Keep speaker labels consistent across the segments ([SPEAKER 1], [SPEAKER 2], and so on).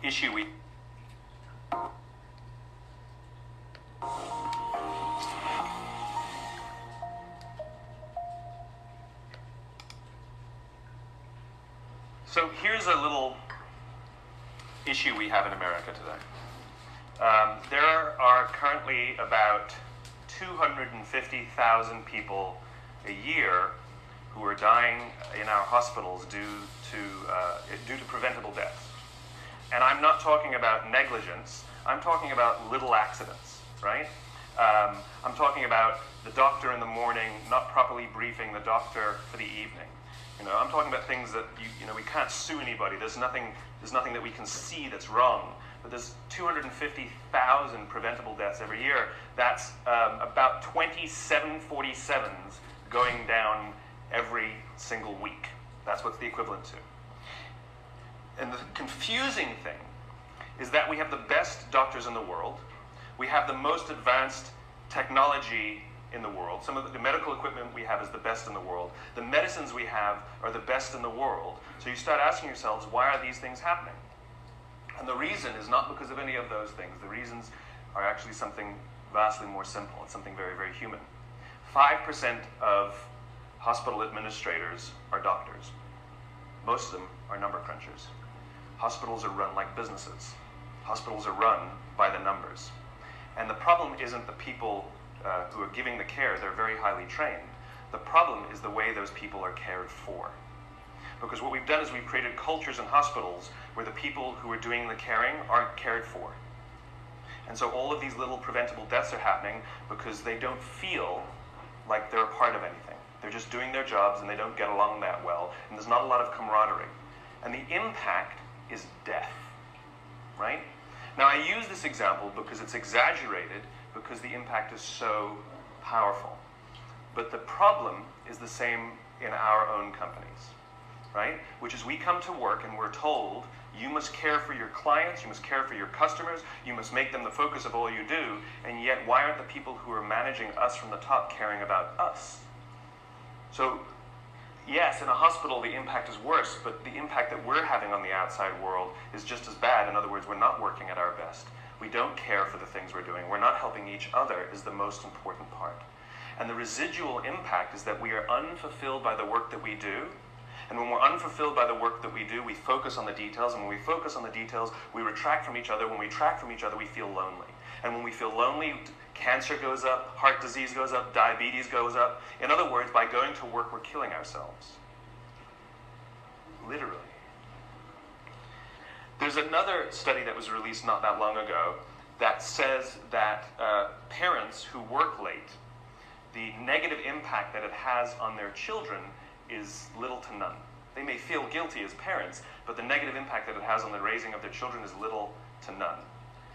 [SPEAKER 1] issue we So here's a little issue we have in America today. There are currently about 250,000 people a year who are dying in our hospitals due to preventable deaths. And I'm not talking about negligence. I'm talking about little accidents, right? I'm talking about the doctor in the morning not properly briefing the doctor for the evening. I'm talking about things that we can't sue anybody. There's nothing that we can see that's wrong. But there's 250,000 preventable deaths every year. That's about 20 747s going down every single week. That's what's the equivalent to. And the confusing thing is that we have the best doctors in the world. We have the most advanced technology in the world. Some of the medical equipment we have is the best in the world. The medicines we have are the best in the world. So you start asking yourselves, why are these things happening? And the reason is not because of any of those things. The reasons are actually something vastly more simple. It's something very, very human. 5% of hospital administrators are doctors. Most of them are number crunchers. Hospitals are run like businesses. Hospitals are run by the numbers. And the problem isn't the people who are giving the care. They're very highly trained. The problem is the way those people are cared for. Because what we've done is we've created cultures in hospitals where the people who are doing the caring aren't cared for. And so all of these little preventable deaths are happening because they don't feel like they're a part of anything. They're just doing their jobs and they don't get along that well. And there's not a lot of camaraderie. And the impact is death, right? Now I use this example because it's exaggerated, because the impact is so powerful. But the problem is the same in our own companies, right? Which is we come to work and we're told, you must care for your clients, you must care for your customers, you must make them the focus of all you do, and yet why aren't the people who are managing us from the top caring about us? So yes, in a hospital the impact is worse, but the impact that we're having on the outside world is just as bad. In other words, we're not working at our best. We don't care for the things we're doing. We're not helping each other is the most important part. And the residual impact is that we are unfulfilled by the work that we do. And when we're unfulfilled by the work that we do, we focus on the details. And when we focus on the details, we retract from each other. When we retract from each other, we feel lonely. And when we feel lonely, cancer goes up, heart disease goes up, diabetes goes up. In other words, by going to work, we're killing ourselves. Literally. There's another study that was released not that long ago that says that parents who work late, the negative impact that it has on their children is little to none. They may feel guilty as parents, but the negative impact that it has on the raising of their children is little to none.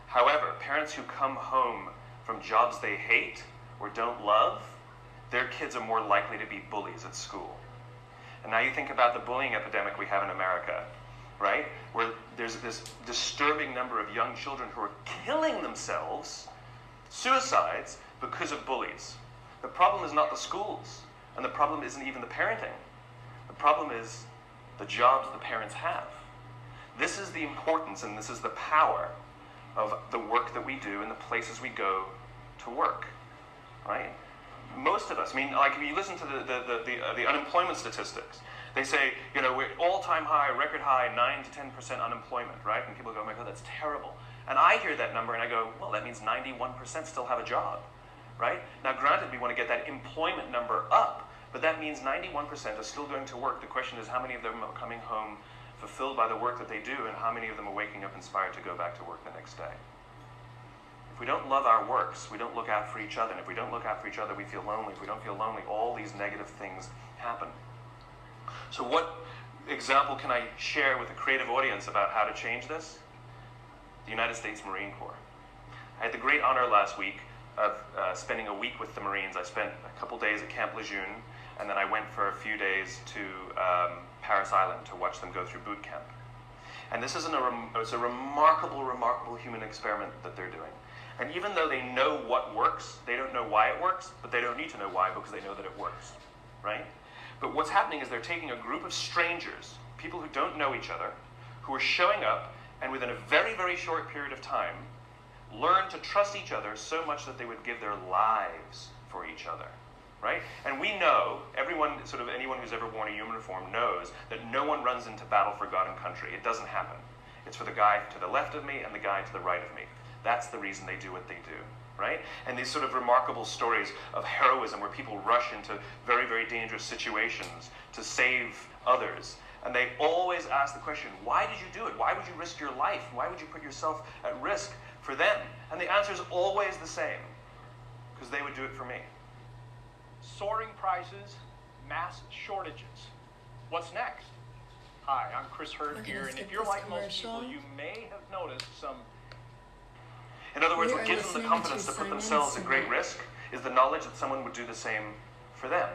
[SPEAKER 1] However, parents who come home from jobs they hate or don't love, their kids are more likely to be bullies at school. And now you think about the bullying epidemic we have in America, right? Where there's this disturbing number of young children who are killing themselves, suicides, because of bullies. The problem is not the schools, and the problem isn't even the parenting. The problem is the jobs the parents have. This is the importance and this is the power of the work that we do and the places we go to work, right? Most of us, like if you listen to the unemployment statistics, they say, we're all-time high, record high, 9 to 10% unemployment, right? And people go, oh my God, that's terrible. And I hear that number and I go, well, that means 91% still have a job, right? Now, granted, we want to get that employment number up, but that means 91% are still going to work. The question is how many of them are coming home fulfilled by the work that they do, and how many of them are waking up inspired to go back to work the next day. If we don't love our works, we don't look out for each other. And if we don't look out for each other, we feel lonely. If we don't feel lonely, all these negative things happen. So what example can I share with a creative audience about how to change this? The United States Marine Corps. I had the great honor last week of spending a week with the Marines. I spent a couple days at Camp Lejeune, and then I went for a few days to Paris Island to watch them go through boot camp. And this is it's a remarkable, remarkable human experiment that they're doing. And even though they know what works, they don't know why it works, but they don't need to know why because they know that it works, right? But what's happening is they're taking a group of strangers, people who don't know each other, who are showing up and within a very, very short period of time, learn to trust each other so much that they would give their lives for each other, right? And we know, anyone who's ever worn a uniform knows that no one runs into battle for God and country. It doesn't happen. It's for the guy to the left of me and the guy to the right of me. That's the reason they do what they do, right? And these sort of remarkable stories of heroism where people rush into very, very dangerous situations to save others. And they always ask the question, why did you do it? Why would you risk your life? Why would you put yourself at risk for them? And the answer is always the same, because they would do it for me.
[SPEAKER 2] Soaring prices, mass shortages. What's next? Hi, I'm Chris Hurd here, and if you're like most people, you may have noticed some...
[SPEAKER 1] In other words, what gives them the confidence to put themselves at great risk is the knowledge that someone would do the same for them.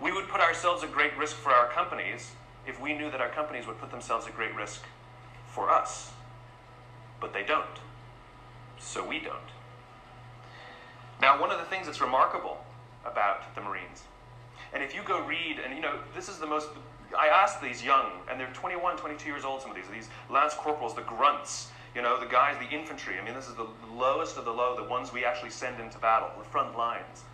[SPEAKER 1] We would put ourselves at great risk for our companies if we knew that our companies would put themselves at great risk for us. But they don't. So we don't. Now, one of the things that's remarkable about the Marines, and if you go read, and this is the most, I asked these young, and they're 21, 22 years old, some of these lance corporals, the grunts, the guys, the infantry. I mean, this is the lowest of the low, the ones we actually send into battle, the front lines.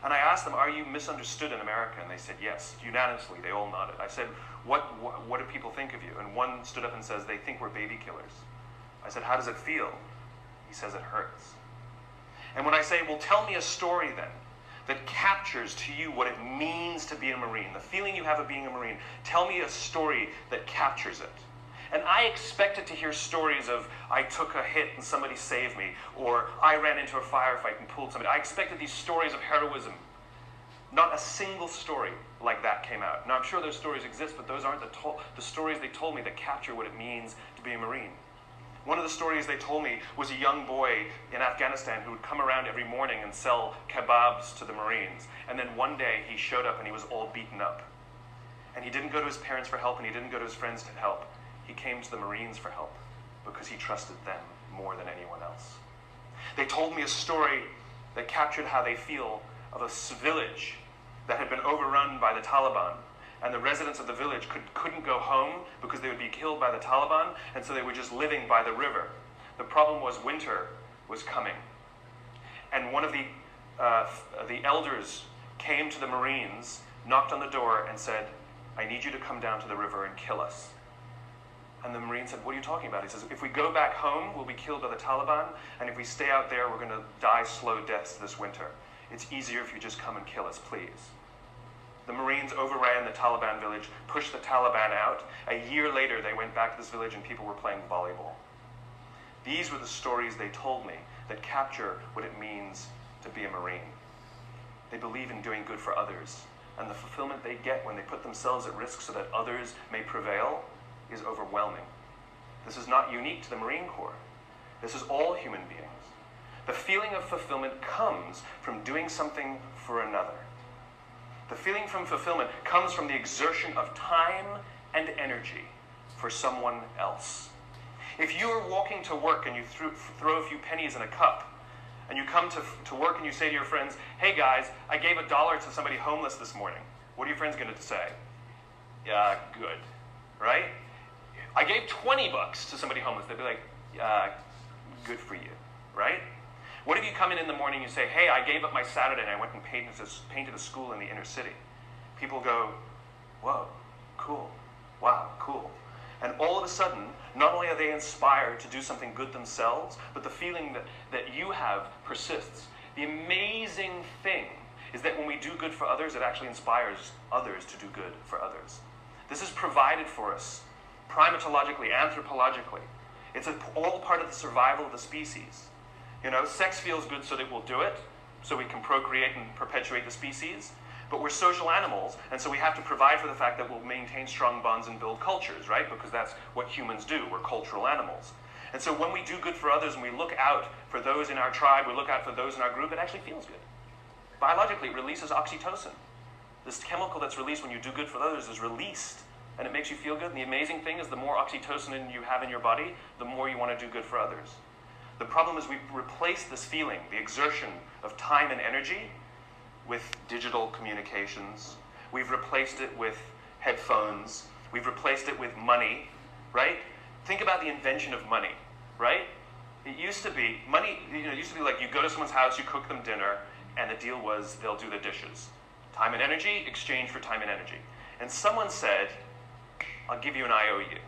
[SPEAKER 1] And I asked them, are you misunderstood in America? And they said, yes, unanimously. They all nodded. I said, what do people think of you? And one stood up and says, they think we're baby killers. I said, how does it feel? He says, it hurts. And when I say, well, tell me a story then that captures to you what it means to be a Marine, the feeling you have of being a Marine, tell me a story that captures it. And I expected to hear stories of, I took a hit and somebody saved me, or I ran into a firefight and pulled somebody. I expected these stories of heroism. Not a single story like that came out. Now, I'm sure those stories exist, but those aren't the stories they told me that capture what it means to be a Marine. One of the stories they told me was a young boy in Afghanistan who would come around every morning and sell kebabs to the Marines. And then one day he showed up and he was all beaten up. And he didn't go to his parents for help, and he didn't go to his friends to help. He came to the Marines for help because he trusted them more than anyone else. They told me a story that captured how they feel of a village that had been overrun by the Taliban, and the residents of the village couldn't go home because they would be killed by the Taliban, and so they were just living by the river. The problem was winter was coming. And one of the elders came to the Marines, knocked on the door, and said, I need you to come down to the river and kill us. And the Marine said, what are you talking about? He says, if we go back home, we'll be killed by the Taliban, and if we stay out there, we're going to die slow deaths this winter. It's easier if you just come and kill us, please. The Marines overran the Taliban village, pushed the Taliban out. A year later, they went back to this village and people were playing volleyball. These were the stories they told me that capture what it means to be a Marine. They believe in doing good for others, and the fulfillment they get when they put themselves at risk so that others may prevail is overwhelming. This is not unique to the Marine Corps. This is all human beings. The feeling of fulfillment comes from doing something for another. The feeling from fulfillment comes from the exertion of time and energy for someone else. If you are walking to work and you throw a few pennies in a cup, and you come to work and you say to your friends, hey guys, I gave $1 to somebody homeless this morning. What are your friends going to say? Yeah, good, right? I gave $20 to somebody homeless. They'd be like, good for you, right? What if you come in the morning and you say, hey, I gave up my Saturday and I went and painted a school in the inner city? People go, whoa, cool, wow, cool. And all of a sudden, not only are they inspired to do something good themselves, but the feeling that you have persists. The amazing thing is that when we do good for others, it actually inspires others to do good for others. This is provided for us primatologically, anthropologically. It's all part of the survival of the species. Sex feels good so that we'll do it, so we can procreate and perpetuate the species. But we're social animals, and so we have to provide for the fact that we'll maintain strong bonds and build cultures, right? Because that's what humans do. We're cultural animals. And so when we do good for others and we look out for those in our tribe, we look out for those in our group, it actually feels good. Biologically, it releases oxytocin. This chemical that's released when you do good for others is released, and it makes you feel good. And the amazing thing is the more oxytocin you have in your body, the more you want to do good for others. The problem is we've replaced this feeling, the exertion of time and energy, with digital communications. We've replaced it with headphones. We've replaced it with money, right? Think about the invention of money, right? It used to be, money, it used to be like you go to someone's house, you cook them dinner, and the deal was they'll do the dishes. Time and energy, exchange for time and energy. And someone said, I'll give you an IOU,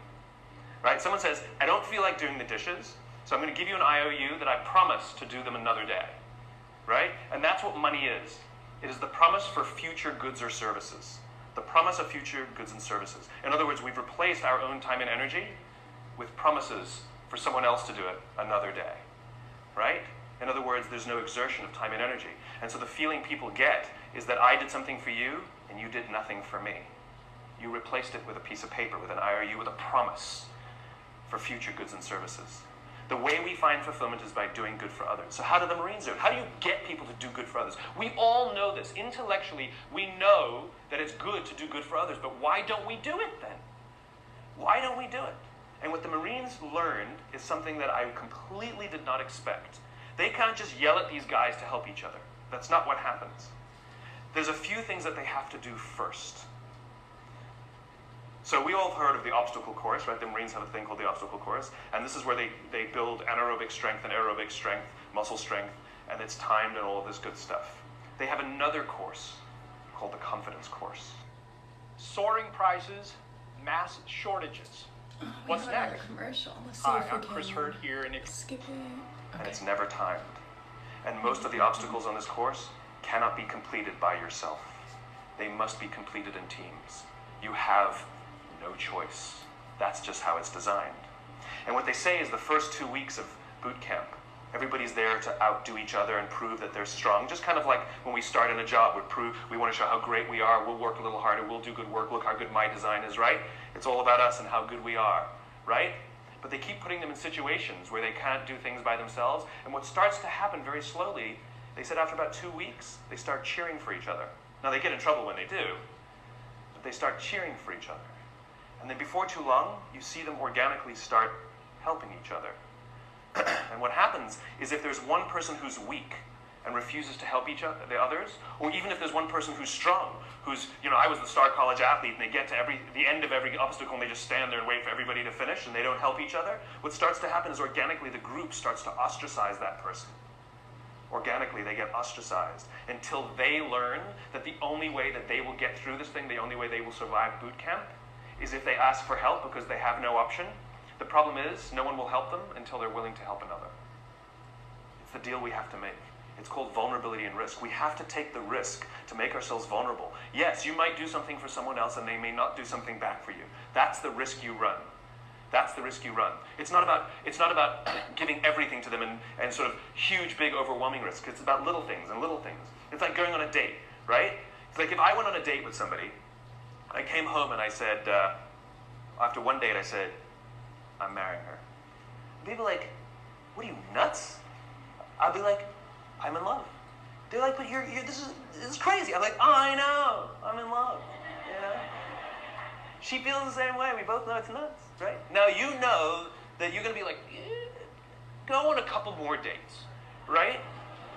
[SPEAKER 1] right? Someone says, I don't feel like doing the dishes, so I'm going to give you an IOU that I promise to do them another day, right? And that's what money is. It is the promise for future goods or services. The promise of future goods and services. In other words, we've replaced our own time and energy with promises for someone else to do it another day, right? In other words, there's no exertion of time and energy. And so the feeling people get is that I did something for you and you did nothing for me. You replaced it with a piece of paper, with an IOU, with a promise for future goods and services. The way we find fulfillment is by doing good for others. So how do the Marines do it? How do you get people to do good for others? We all know this. Intellectually, we know that it's good to do good for others, but why don't we do it then? Why don't we do it? And what the Marines learned is something that I completely did not expect. They can't just yell at these guys to help each other. That's not what happens. There's a few things that they have to do first. So we all have heard of the obstacle course, right? The Marines have a thing called the obstacle course. And this is where they build anaerobic strength and aerobic strength, muscle strength, and it's timed and all of this good stuff. They have another course called the confidence course.
[SPEAKER 2] Soaring prices, mass shortages. What's next?
[SPEAKER 3] Commercial. Let's see
[SPEAKER 2] Hi,
[SPEAKER 3] if
[SPEAKER 2] I'm
[SPEAKER 3] we
[SPEAKER 2] Chris
[SPEAKER 3] can
[SPEAKER 2] Hurd here, and
[SPEAKER 3] skip it.
[SPEAKER 1] And
[SPEAKER 3] Okay.
[SPEAKER 1] it's never timed. And most of the obstacles on this course cannot be completed by yourself. They must be completed in teams. You have no choice. That's just how it's designed. And what they say is the first 2 weeks of boot camp, everybody's there to outdo each other and prove that they're strong. Just kind of like when we start in a job, we want to show how great we are, we'll work a little harder, we'll do good work, look how good my design is, right? It's all about us and how good we are, right? But they keep putting them in situations where they can't do things by themselves. And what starts to happen very slowly, they said after about 2 weeks, they start cheering for each other. Now they get in trouble when they do, but they start cheering for each other. And then before too long, you see them organically start helping each other. And what happens is if there's one person who's weak and refuses to help the others, or even if there's one person who's strong, who's, I was the star college athlete, and they get to the end of every obstacle and they just stand there and wait for everybody to finish and they don't help each other, what starts to happen is organically the group starts to ostracize that person. Organically, they get ostracized until they learn that the only way that they will get through this thing, the only way they will survive boot camp, is if they ask for help because they have no option. The problem is, no one will help them until they're willing to help another. It's the deal we have to make. It's called vulnerability and risk. We have to take the risk to make ourselves vulnerable. Yes, you might do something for someone else and they may not do something back for you. That's the risk you run. That's the risk you run. It's not about giving everything to them and sort of huge, big, overwhelming risk. It's about little things and little things. It's like going on a date, right? It's like if I went on a date with somebody, I came home and I said, after one date I said, I'm marrying her. People are like, what are you, nuts? I'll be like, I'm in love. They're like, but this is crazy. I'm like, oh, I know, I'm in love, She feels the same way. We both know it's nuts, right? Now you know that you're going to be like, go on a couple more dates, right?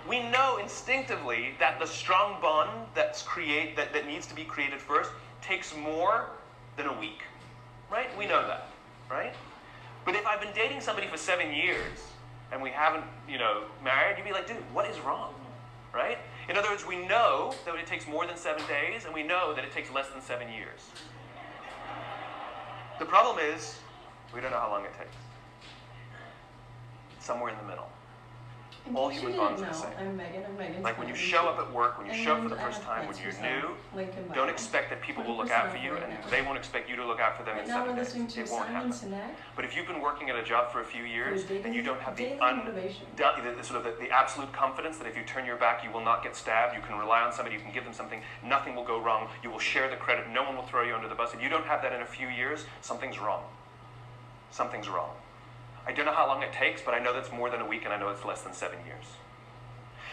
[SPEAKER 1] We know instinctively that the strong bond that needs to be created first takes more than a week, right? We know that, right? But if I've been dating somebody for 7 years and we haven't, married, you'd be like, dude, what is wrong, right? In other words, we know that it takes more than 7 days and we know that it takes less than 7 years. The problem is, we don't know how long it takes. Somewhere in the middle. All human bonds are the same.
[SPEAKER 3] I'm Megan. I'm Megan.
[SPEAKER 1] Like when you show up at work, when you show up for the first time, when you're new, don't expect that people will look out for you, and they won't expect you to look out for them in 7 days. It won't happen. But if you've been working at a job for a few years, and you don't have the absolute confidence that if you turn your back, you will not get stabbed, you can rely on somebody, you can give them something, nothing will go wrong, you will share the credit, no one will throw you under the bus. If you don't have that in a few years, something's wrong. Something's wrong. I don't know how long it takes, but I know that's more than a week, and I know it's less than 7 years.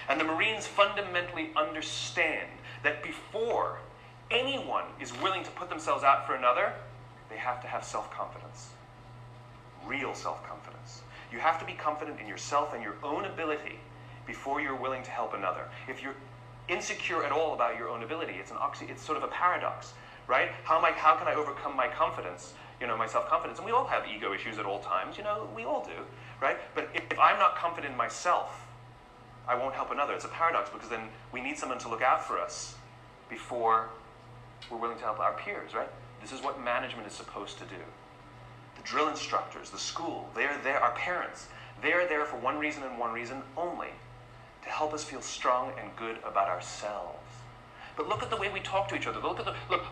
[SPEAKER 1] And the Marines fundamentally understand that before anyone is willing to put themselves out for another, they have to have self-confidence. Real self-confidence. You have to be confident in yourself and your own ability before you're willing to help another. If you're insecure at all about your own ability, it's sort of a paradox, right? How can I overcome my confidence? my self-confidence. And we all have ego issues at all times, we all do, right? But if I'm not confident in myself, I won't help another. It's a paradox, because then we need someone to look out for us before we're willing to help our peers, right? This is what management is supposed to do. The drill instructors, the school, they're there, our parents, they're there for one reason and one reason only, to help us feel strong and good about ourselves. But look at the way we talk to each other. Look,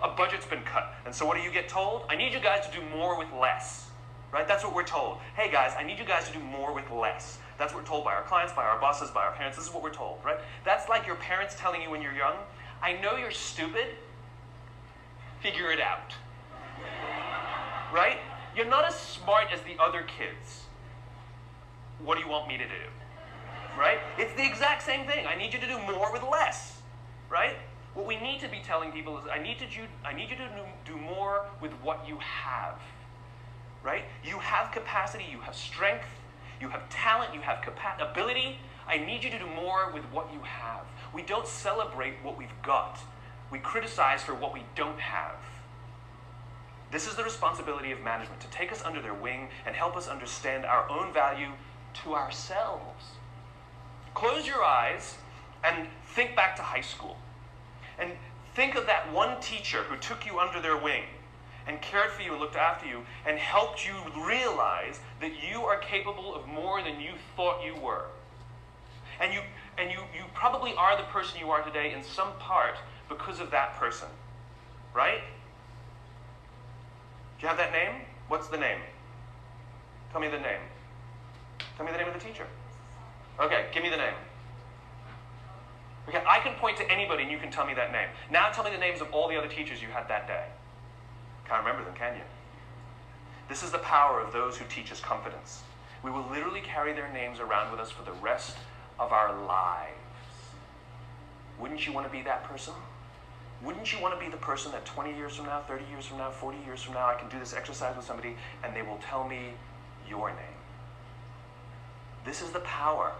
[SPEAKER 1] a budget's been cut. And so what do you get told? I need you guys to do more with less. Right? That's what we're told. Hey guys, I need you guys to do more with less. That's what we're told by our clients, by our bosses, by our parents. This is what we're told, right? That's like your parents telling you when you're young, I know you're stupid, figure it out. Right? You're not as smart as the other kids. What do you want me to do? Right? It's the exact same thing. I need you to do more with less. Right? What we need to be telling people is, I need you to do more with what you have. Right? You have capacity, you have strength, you have talent, you have ability. I need you to do more with what you have. We don't celebrate what we've got. We criticize for what we don't have. This is the responsibility of management, to take us under their wing and help us understand our own value to ourselves. Close your eyes and think back to high school. And think of that one teacher who took you under their wing and cared for you and looked after you and helped you realize that you are capable of more than you thought you were. And you probably are the person you are today in some part because of that person. Right? Do you have that name? What's the name? Tell me the name. Tell me the name of the teacher. Okay, give me the name. Okay, I can point to anybody and you can tell me that name. Now tell me the names of all the other teachers you had that day. Can't remember them, can you? This is the power of those who teach us confidence. We will literally carry their names around with us for the rest of our lives. Wouldn't you want to be that person? Wouldn't you want to be the person that 20 years from now, 30 years from now, 40 years from now, I can do this exercise with somebody and they will tell me your name? This is the power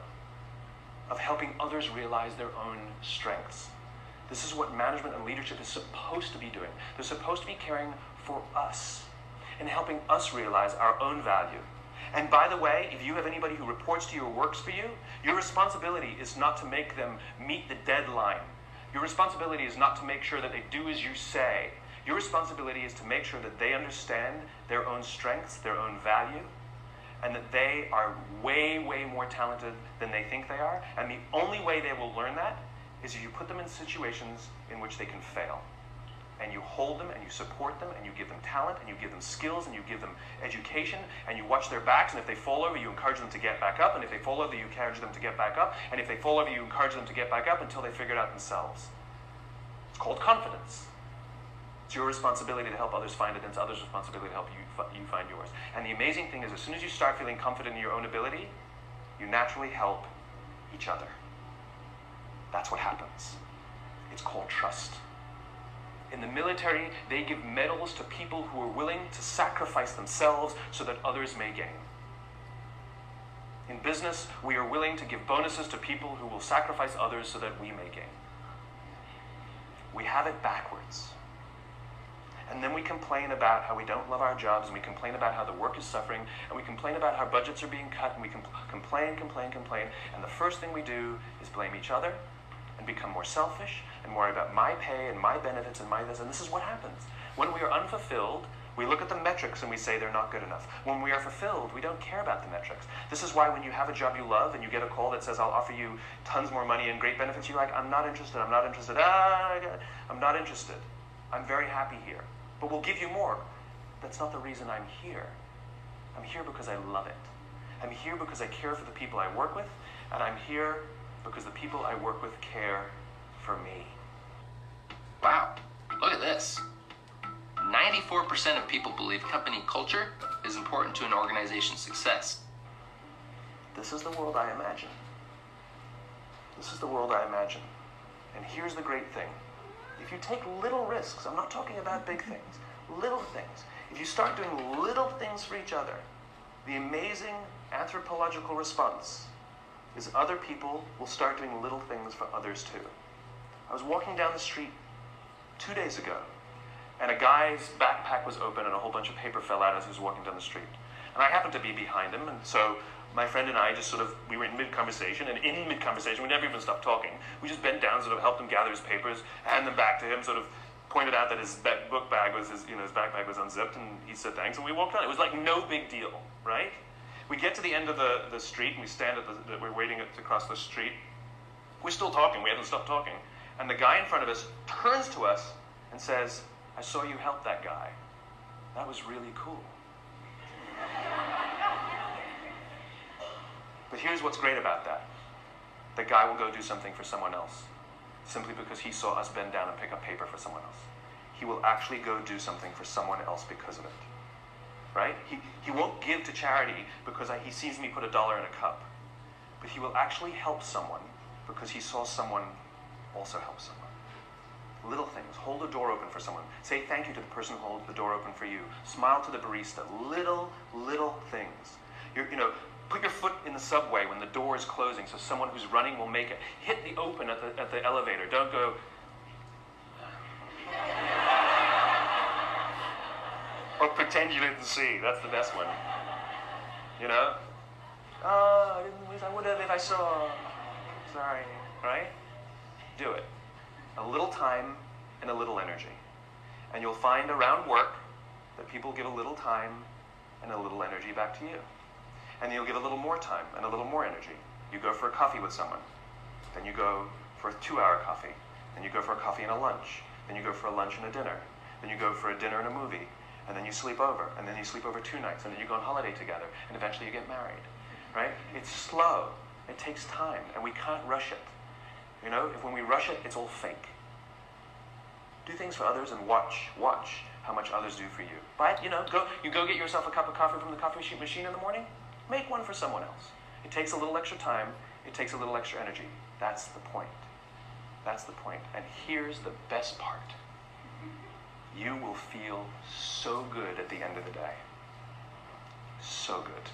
[SPEAKER 1] of helping others realize their own strengths. This is what management and leadership is supposed to be doing. They're supposed to be caring for us and helping us realize our own value. And by the way, if you have anybody who reports to you or works for you, your responsibility is not to make them meet the deadline. Your responsibility is not to make sure that they do as you say. Your responsibility is to make sure that they understand their own strengths, their own value, and that they are way, way more talented than they think they are. And the only way they will learn that is if you put them in situations in which they can fail. And you hold them and you support them and you give them talent and you give them skills and you give them education and you watch their backs, and if they fall over, you encourage them to get back up, and if they fall over, you encourage them to get back up, and if they fall over, you encourage them to get back up until they figure it out themselves. It's called confidence. It's your responsibility to help others find it, and it's others' responsibility to help you find yours. And the amazing thing is, as soon as you start feeling confident in your own ability, you naturally help each other. That's what happens. It's called trust. In the military, they give medals to people who are willing to sacrifice themselves so that others may gain. In business, we are willing to give bonuses to people who will sacrifice others so that we may gain. We have it backwards. And then we complain about how we don't love our jobs, and we complain about how the work is suffering, and we complain about how budgets are being cut, and we complain, and the first thing we do is blame each other and become more selfish and worry about my pay and my benefits and my this, and this is what happens. When we are unfulfilled, we look at the metrics and we say they're not good enough. When we are fulfilled, we don't care about the metrics. This is why when you have a job you love and you get a call that says, I'll offer you tons more money and great benefits, you're like, I'm not interested, I'm not interested, I'm not interested. I'm very happy here. But we'll give you more. That's not the reason I'm here. I'm here because I love it. I'm here because I care for the people I work with, and I'm here because the people I work with care for me.
[SPEAKER 3] Wow, look at this. 94% of people believe company culture is important to an organization's success.
[SPEAKER 1] This is the world I imagine. This is the world I imagine. And here's the great thing. If you take little risks, I'm not talking about big things, little things. If you start doing little things for each other, the amazing anthropological response is other people will start doing little things for others too. I was walking down the street 2 days ago, and a guy's backpack was open and a whole bunch of paper fell out as he was walking down the street. And I happened to be behind him, and so my friend and I just sort of, we were in mid-conversation, and in mid-conversation, we never even stopped talking. We just bent down, sort of helped him gather his papers, handed them back to him, sort of pointed out that his book bag was, his backpack was unzipped, and he said thanks, and we walked on. It was like no big deal, right? We get to the end of the street, and we stand we're waiting to cross the street. We're still talking, we haven't stopped talking. And the guy in front of us turns to us and says, I saw you help that guy. That was really cool. But here's what's great about that. The guy will go do something for someone else simply because he saw us bend down and pick up paper for someone else. He will actually go do something for someone else because of it. Right? He won't give to charity because he sees me put $1 in a cup. But he will actually help someone because he saw someone also help someone. Little things. Hold a door open for someone. Say thank you to the person who holds the door open for you. Smile to the barista. Little things. Put your foot in the subway when the door is closing so someone who's running will make it. Hit the open at the elevator. Don't go... Or pretend you didn't see. That's the best one. Oh, I would have if I saw. Sorry. Right? Do it. A little time and a little energy. And you'll find around work that people give a little time and a little energy back to you. And you'll give a little more time and a little more energy. You go for a coffee with someone. Then you go for a 2-hour coffee. Then you go for a coffee and a lunch. Then you go for a lunch and a dinner. Then you go for a dinner and a movie. And then you sleep over. And then you sleep over 2 nights. And then you go on holiday together. And eventually you get married. Right? It's slow. It takes time. And we can't rush it. If when we rush it, it's all fake. Do things for others and watch how much others do for you. But, go get yourself a cup of coffee from the coffee machine in the morning. Make one for someone else. It takes a little extra time. It takes a little extra energy. That's the point. That's the point. And here's the best part. You will feel so good at the end of the day. So good.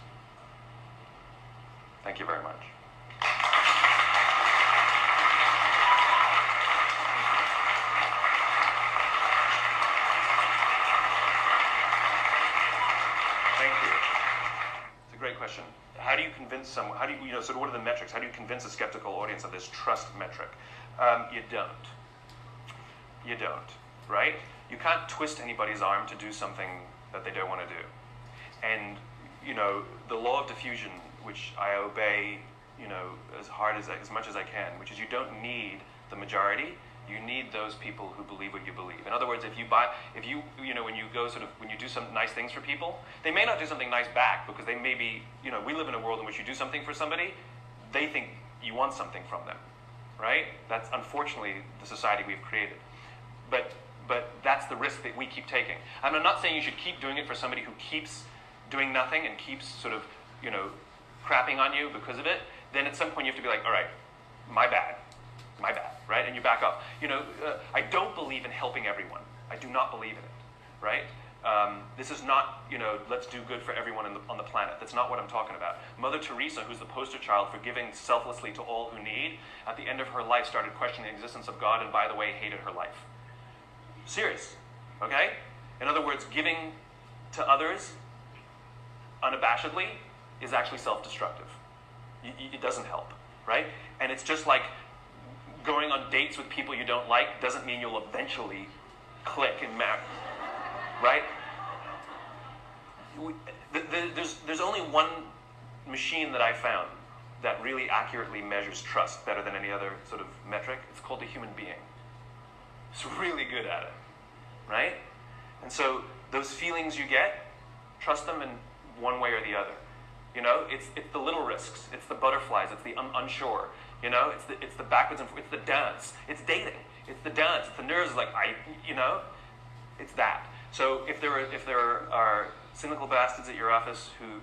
[SPEAKER 1] Thank you very much. Great question. How do you convince someone, sort of what are the metrics? How do you convince a skeptical audience of this trust metric? You don't, right? You can't twist anybody's arm to do something that they don't want to do. And, the law of diffusion, which I obey, as much as I can, which is you don't need the majority. You need those people who believe what you believe. In other words, when you do some nice things for people, they may not do something nice back because they may be, we live in a world in which you do something for somebody, they think you want something from them, right? That's unfortunately the society we've created. But that's the risk that we keep taking. And I'm not saying you should keep doing it for somebody who keeps doing nothing and keeps sort of, crapping on you because of it. Then at some point you have to be like, all right, my bad, right? And you back up. I don't believe in helping everyone. I do not believe in it, right? This is not, let's do good for everyone on the planet. That's not what I'm talking about. Mother Teresa, who's the poster child for giving selflessly to all who need, at the end of her life started questioning the existence of God and, by the way, hated her life. Serious, okay? In other words, giving to others unabashedly is actually self-destructive. It doesn't help, right? And it's just like going on dates with people you don't like doesn't mean you'll eventually click and match, right? There's only one machine that I found that really accurately measures trust better than any other sort of metric. It's called the human being. It's really good at it, right? And so those feelings you get, trust them in one way or the other. It's the little risks. It's the butterflies. It's the unsure. It's the backwards and forwards. It's the dance. It's dating. It's the dance. It's the nerves. It's that. So if there are cynical bastards at your office who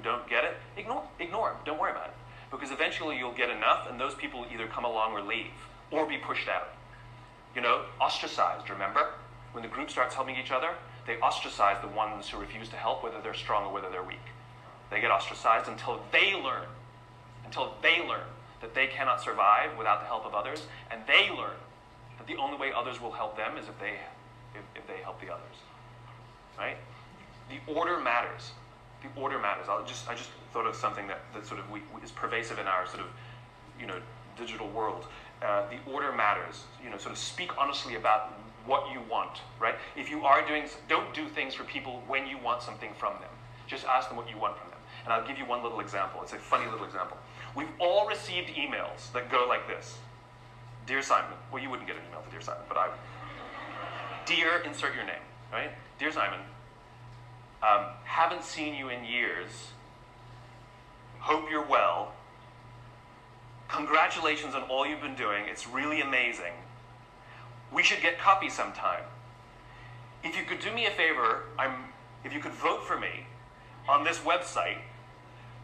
[SPEAKER 1] don't get it, ignore them. Don't worry about it, because eventually you'll get enough, and those people will either come along or leave, or be pushed out. Ostracized. Remember, when the group starts helping each other, they ostracize the ones who refuse to help, whether they're strong or whether they're weak. They get ostracized until they learn that they cannot survive without the help of others, and they learn that the only way others will help them is if they if they help the others, right? The order matters. The order matters. I just thought of something that sort of is pervasive in our sort of, digital world. The order matters. Sort of speak honestly about what you want, right? If you are don't do things for people when you want something from them. Just ask them what you want from them. And I'll give you one little example. It's a funny little example. We've all received emails that go like this. Dear Simon, well, you wouldn't get an email for Dear Simon, but I would. Dear, insert your name, right? Dear Simon, haven't seen you in years. Hope you're well. Congratulations on all you've been doing. It's really amazing. We should get coffee sometime. If you could do me a favor, if you could vote for me on this website,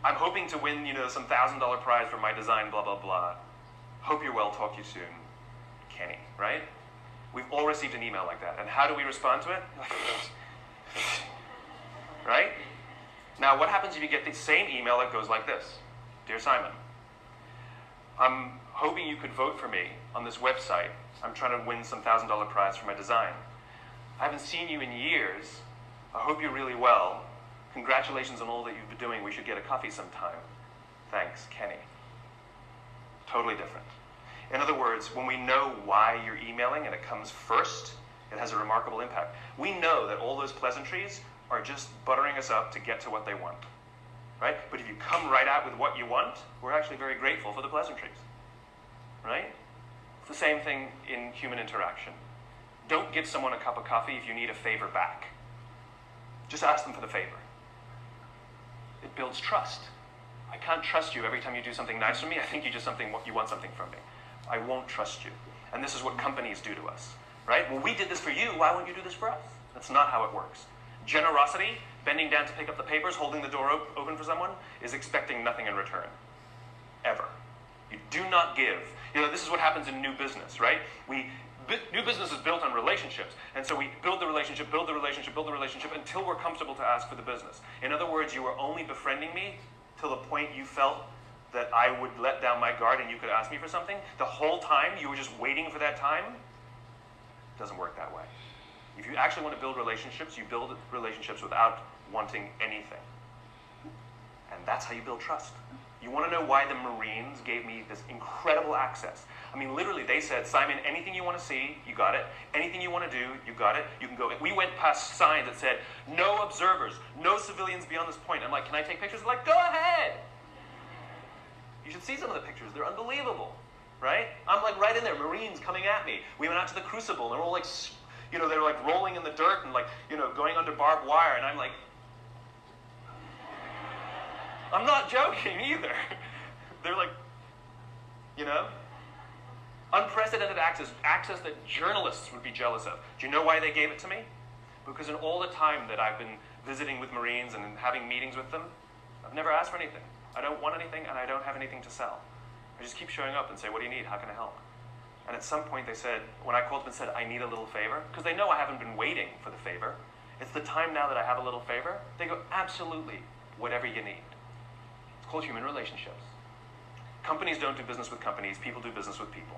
[SPEAKER 1] I'm hoping to win, some $1,000 prize for my design, blah, blah, blah. Hope you're well, talk to you soon. Kenny, right? We've all received an email like that. And how do we respond to it? Right? Now, what happens if you get the same email that goes like this? Dear Simon, I'm hoping you could vote for me on this website. I'm trying to win some $1,000 prize for my design. I haven't seen you in years. I hope you're really well. Congratulations on all that you've been doing. We should get a coffee sometime. Thanks, Kenny. Totally different. In other words, when we know why you're emailing and it comes first, it has a remarkable impact. We know that all those pleasantries are just buttering us up to get to what they want, right? But if you come right out with what you want, we're actually very grateful for the pleasantries, right? It's the same thing in human interaction. Don't give someone a cup of coffee if you need a favor back. Just ask them for the favor. It builds trust. I can't trust you every time you do something nice for me. I think you want something from me. I won't trust you. And this is what companies do to us, right? Well, we did this for you. Why won't you do this for us? That's not how it works. Generosity, bending down to pick up the papers, holding the door open for someone, is expecting nothing in return. Ever. You do not give. This is what happens in new business, right? New business is built on relationships. And so we build the relationship until we're comfortable to ask for the business. In other words, you were only befriending me till the point you felt that I would let down my guard and you could ask me for something. The whole time you were just waiting for that time. It doesn't work that way. If you actually want to build relationships, you build relationships without wanting anything. And that's how you build trust. You want to know why the Marines gave me this incredible access? I mean, literally, they said, Simon, anything you want to see, you got it. Anything you want to do, you got it. You can go. We went past signs that said, no observers, no civilians beyond this point. I'm like, can I take pictures? They're like, go ahead. You should see some of the pictures. They're unbelievable, right? I'm like right in there, Marines coming at me. We went out to the Crucible, and they're all like, they were like rolling in the dirt and like, going under barbed wire. And I'm like, I'm not joking either. They're like, unprecedented access that journalists would be jealous of. Do you know why they gave it to me? Because in all the time that I've been visiting with Marines and having meetings with them, I've never asked for anything. I don't want anything, and I don't have anything to sell. I just keep showing up and say, what do you need? How can I help? And at some point they said, when I called them and said, I need a little favor, because they know I haven't been waiting for the favor. It's the time now that I have a little favor. They go, absolutely, whatever you need. It's called human relationships. Companies don't do business with companies. People do business with people.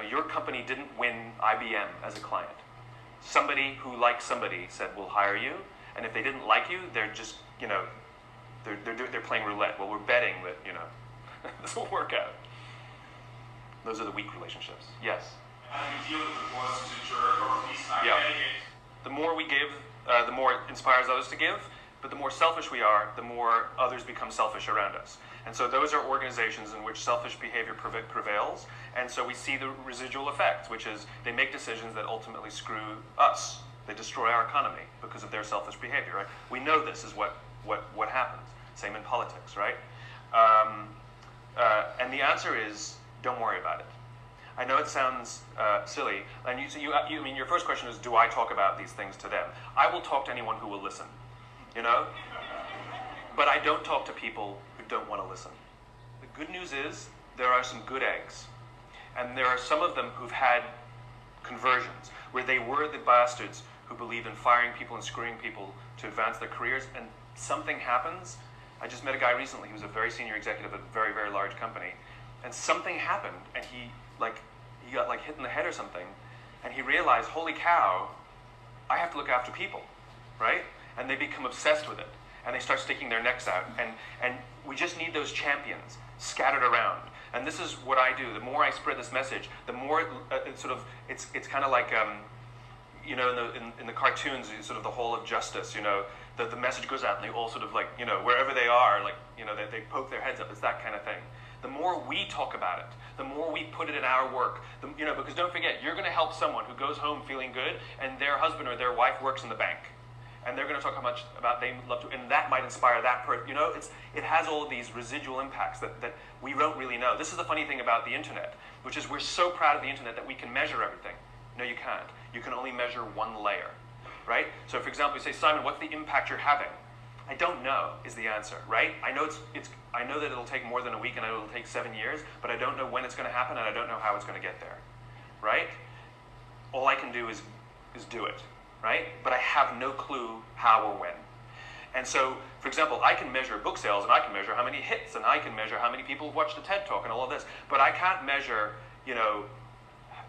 [SPEAKER 1] Your company didn't win IBM as a client. Somebody who likes somebody said, we'll hire you. And if they didn't like you, they're just, they're playing roulette. Well, we're betting that, this will work out. Those are the weak relationships. Yes?
[SPEAKER 4] How do you deal with the boss who's a jerk or he's not getting it?
[SPEAKER 1] The more we give, the more it inspires others to give. But the more selfish we are, the more others become selfish around us. And so those are organizations in which selfish behavior prevails. And so we see the residual effect, which is they make decisions that ultimately screw us. They destroy our economy because of their selfish behavior, right? We know this is what happens. Same in politics, right? And the answer is, don't worry about it. I know it sounds silly. And your first question is, do I talk about these things to them? I will talk to anyone who will listen. But I don't talk to people who don't want to listen. The good news is there are some good eggs. And there are some of them who've had conversions, where they were the bastards who believe in firing people and screwing people to advance their careers, and something happens. I just met a guy recently who was a very senior executive at a very, very large company, and something happened, and he got hit in the head or something, And he realized, holy cow, I have to look after people, right? And they become obsessed with it. And they start sticking their necks out. And we just need those champions scattered around. And this is what I do. The more I spread this message, the more it's kind of like, you know, in the cartoons, sort of the whole of justice, you know, the message goes out and they all sort of like, you know, wherever they are, like, you know, they poke their heads up. It's that kind of thing. The more we talk about it, the more we put it in our work, you know, because don't forget, you're going to help someone who goes home feeling good and their husband or their wife works in the bank. And they're going to talk how much about they love to, and that might inspire that person. You know, it has all of these residual impacts that we don't really know. This is the funny thing about the internet, which is we're so proud of the internet that we can measure everything. No, you can't. You can only measure one layer, right? So, for example, you say, Simon, what's the impact you're having? I don't know is the answer, right? I know I know that it'll take more than a week and it'll take 7 years, but I don't know when it's going to happen and I don't know how it's going to get there, right? All I can do is do it. Right? But I have no clue how or when. And so, for example, I can measure book sales and I can measure how many hits and I can measure how many people have watched the TED Talk and all of this. But I can't measure, you know,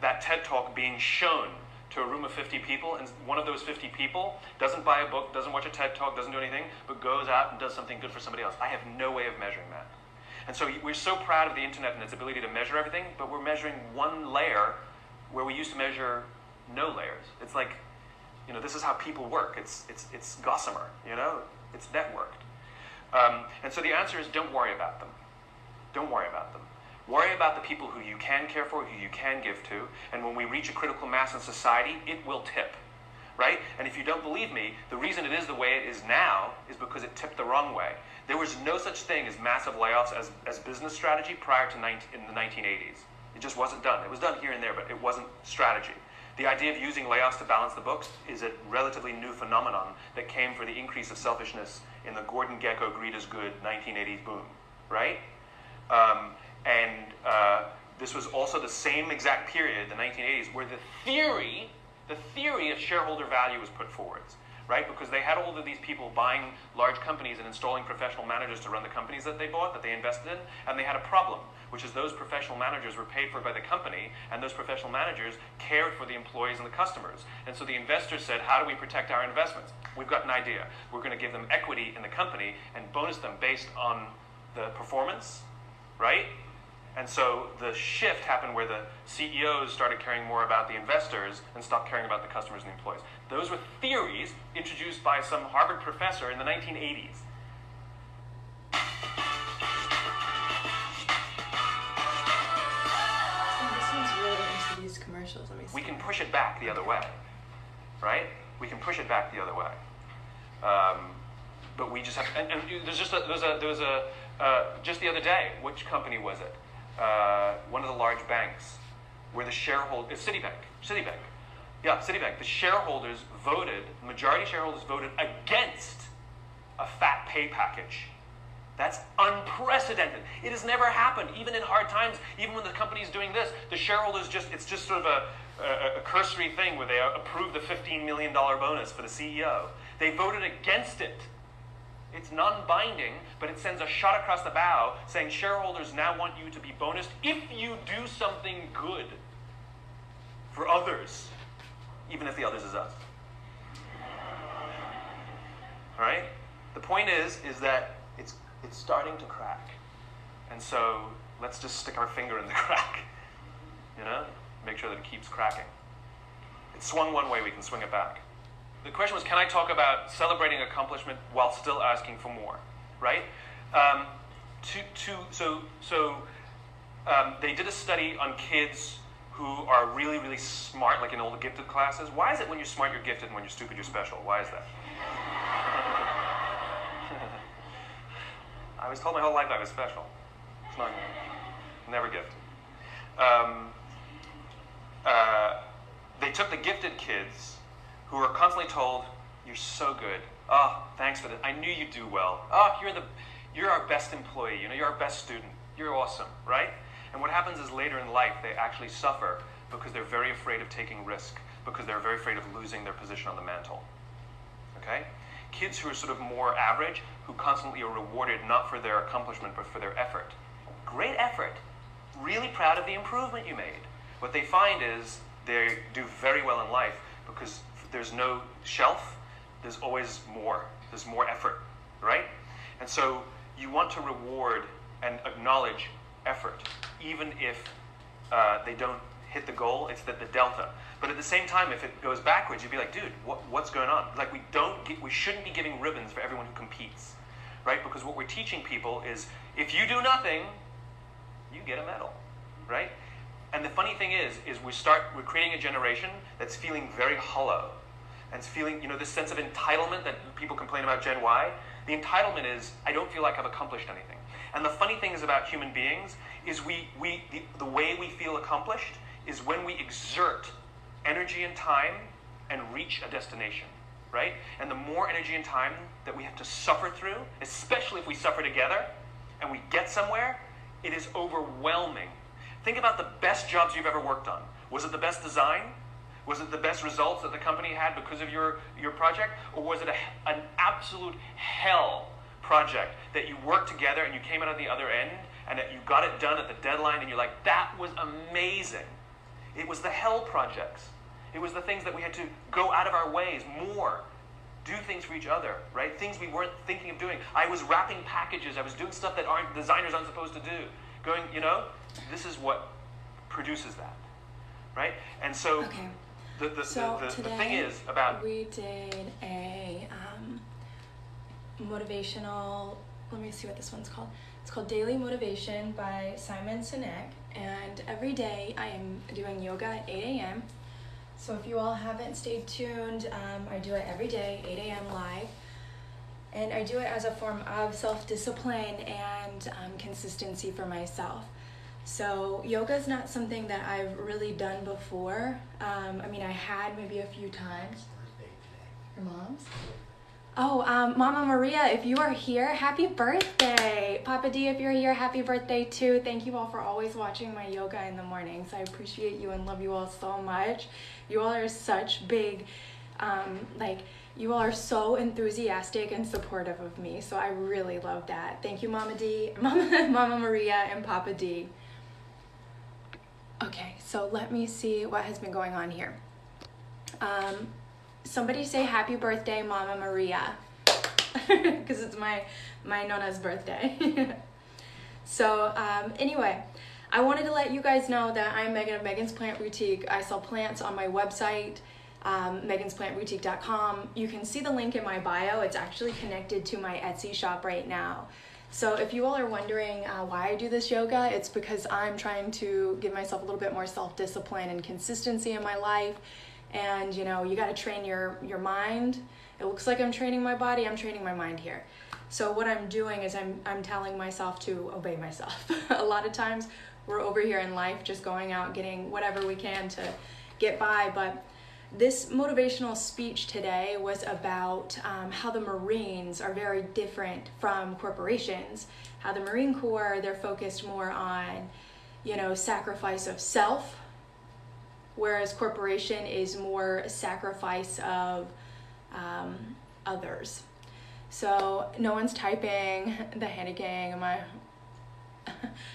[SPEAKER 1] that TED Talk being shown to a room of 50 people and one of those 50 people doesn't buy a book, doesn't watch a TED Talk, doesn't do anything, but goes out and does something good for somebody else. I have no way of measuring that. And so we're so proud of the internet and its ability to measure everything, but we're measuring one layer where we used to measure no layers. It's like, you know, this is how people work. It's gossamer, you know? It's networked. And so the answer is don't worry about them. Don't worry about them. Worry about the people who you can care for, who you can give to, and when we reach a critical mass in society, it will tip, right? And if you don't believe me, the reason it is the way it is now is because it tipped the wrong way. There was no such thing as massive layoffs as business strategy prior to in the 1980s. It just wasn't done. It was done here and there, but it wasn't strategy. The idea of using layoffs to balance the books is a relatively new phenomenon that came for the increase of selfishness in the Gordon Gekko greed is good 1980s boom, right? This was also the same exact period, the 1980s, where the theory of shareholder value was put forwards, right? Because they had all of these people buying large companies and installing professional managers to run the companies that they bought, that they invested in, and they had a problem, which is those professional managers were paid for by the company, and those professional managers cared for the employees and the customers. And so the investors said, how do we protect our investments? We've got an idea. We're going to give them equity in the company and bonus them based on the performance, right? And so the shift happened where the CEOs started caring more about the investors and stopped caring about the customers and the employees. Those were theories introduced by some Harvard professor in the 1980s.
[SPEAKER 5] These commercials. Let me see.
[SPEAKER 1] We can push it back the other way, right? We can push it back the other way, but we just have. And there's just just the other day, which company was it? One of the large banks, where the shareholders, Citibank. Yeah, Citibank. The shareholders voted. Majority shareholders voted against a fat pay package. That's unprecedented. It has never happened, even in hard times, even when the company is doing this. The shareholders it's just sort of a cursory thing where they approve the $15 million bonus for the CEO. They voted against it. It's non-binding, but it sends a shot across the bow saying shareholders now want you to be bonused if you do something good for others, even if the others is us. All right? The point is that it's starting to crack. And so let's just stick our finger in the crack, you know? Make sure that it keeps cracking. It swung one way, we can swing it back. The question was, can I talk about celebrating accomplishment while still asking for more, right? They did a study on kids who are really, really smart, like in all the gifted classes. Why is it when you're smart, you're gifted, and when you're stupid, you're special? Why is that? I was told my whole life I was special. It's not, never gifted. They took the gifted kids who were constantly told, "You're so good. Oh, thanks for that. I knew you'd do well. Oh, you're our best employee. You know, you're our best student. You're awesome, right?" And what happens is later in life they actually suffer because they're very afraid of taking risk, because they're very afraid of losing their position on the mantle. Okay? Kids who are sort of more average, who constantly are rewarded not for their accomplishment but for their effort. Great effort. Really proud of the improvement you made. What they find is they do very well in life because there's no shelf, there's always more. There's more effort, right? And so you want to reward and acknowledge effort, even if they don't hit the goal. It's the delta. But at the same time, if it goes backwards, you'd be like, dude, what's going on? Like, we shouldn't be giving ribbons for everyone who competes, right? Because what we're teaching people is, if you do nothing, you get a medal, right? And the funny thing is we're creating a generation that's feeling very hollow, and it's feeling, this sense of entitlement that people complain about Gen Y. The entitlement is, I don't feel like I've accomplished anything. And the funny thing is about human beings is the way we feel accomplished is when we exert energy and time and reach a destination, right? And the more energy and time that we have to suffer through, especially if we suffer together and we get somewhere, it is overwhelming. Think about the best jobs you've ever worked on. Was it the best design? Was it the best results that the company had because of your project? Or was it an absolute hell project that you worked together and you came out on the other end and that you got it done at the deadline and you're like, that was amazing. It was the hell projects. It was the things that we had to go out of our ways more, do things for each other, right? Things we weren't thinking of doing. I was wrapping packages. I was doing stuff that designers aren't supposed to do. This is what produces that, right? And so,
[SPEAKER 5] okay.
[SPEAKER 1] The thing is about...
[SPEAKER 5] we did a motivational, let me see what this one's called. It's called Daily Motivation by Simon Sinek, and every day I am doing yoga at 8 a.m. So if you all haven't stayed tuned, I do it every day, 8 a.m. live. And I do it as a form of self-discipline and consistency for myself. So yoga is not something that I've really done before. I had maybe a few times. Your mom's? Oh, Mama Maria, if you are here, happy birthday. Papa D, if you're here, happy birthday too. Thank you all for always watching my yoga in the mornings. I appreciate you and love you all so much. You all are such big, you all are so enthusiastic and supportive of me. So I really love that. Thank you, Mama D, Mama Maria, and Papa D. Okay, so let me see what has been going on here. Somebody say happy birthday, Mama Maria, because it's my Nona's birthday. So anyway, I wanted to let you guys know that I'm Megan of Megan's Plant Boutique. I sell plants on my website, megansplantboutique.com. You can see the link in my bio. It's actually connected to my Etsy shop right now. So if you all are wondering why I do this yoga, it's because I'm trying to give myself a little bit more self-discipline and consistency in my life. And you got to train your mind. It looks like I'm training my body. I'm training my mind here. So what I'm doing is I'm telling myself to obey myself. A lot of times we're over here in life just going out, getting whatever we can to get by. But this motivational speech today was about how the Marines are very different from corporations. How the Marine Corps, they're focused more on, sacrifice of self, whereas corporation is more sacrifice of others. So no one's typing. The Hannah gang, am I?